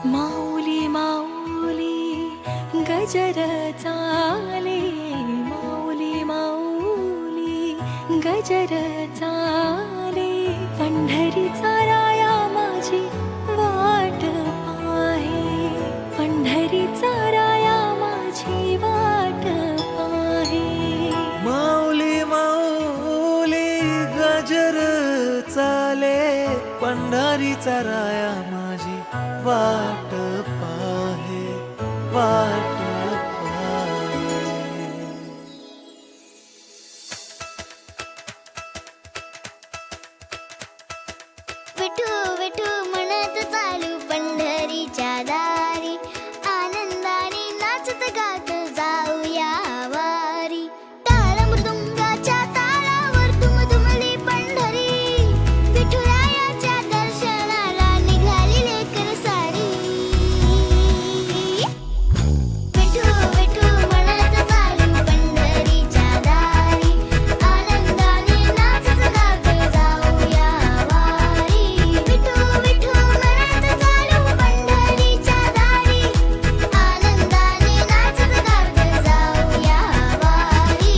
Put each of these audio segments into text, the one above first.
माऊली माऊली गजर चाले, माऊली माऊली गजर चाले, पंढरीचा राया माझी वाट पाहे, पंढरीचा राया माझी वाट पाहे. माऊली माऊली गजर चाले, पंढरीचा राया माझी वाट पाहे, वाट पाहे. विठू विठू म्हणत चालू पंढरीच्या दारी, आनंदाने नाचत गात जाऊया वारी. टाळ मृदुंगाच्या तालावर दुमदुमली पंढरी, विठुरायाच्या दर्शनाला निघाली लेकर सारी. विठू विठू म्हणत चालू पंढरीच्या दारी, आनंदाने नाचत गात जाऊया वारी. विठू विठू म्हणत चालू पंढरीच्या दारी, आनंदाने नाचत गात जाऊया वारी.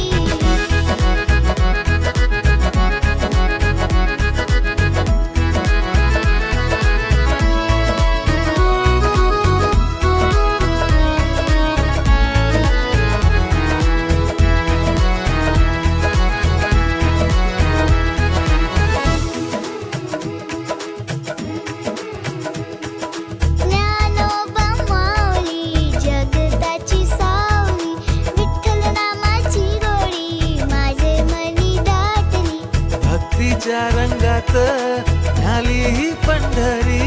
ज्ञानोबा माऊली जगताची सावली, विठ्ठल नामाची गोडी माझे मनी दाटली. भक्तीच्या रंगात झाली ही पंढरी,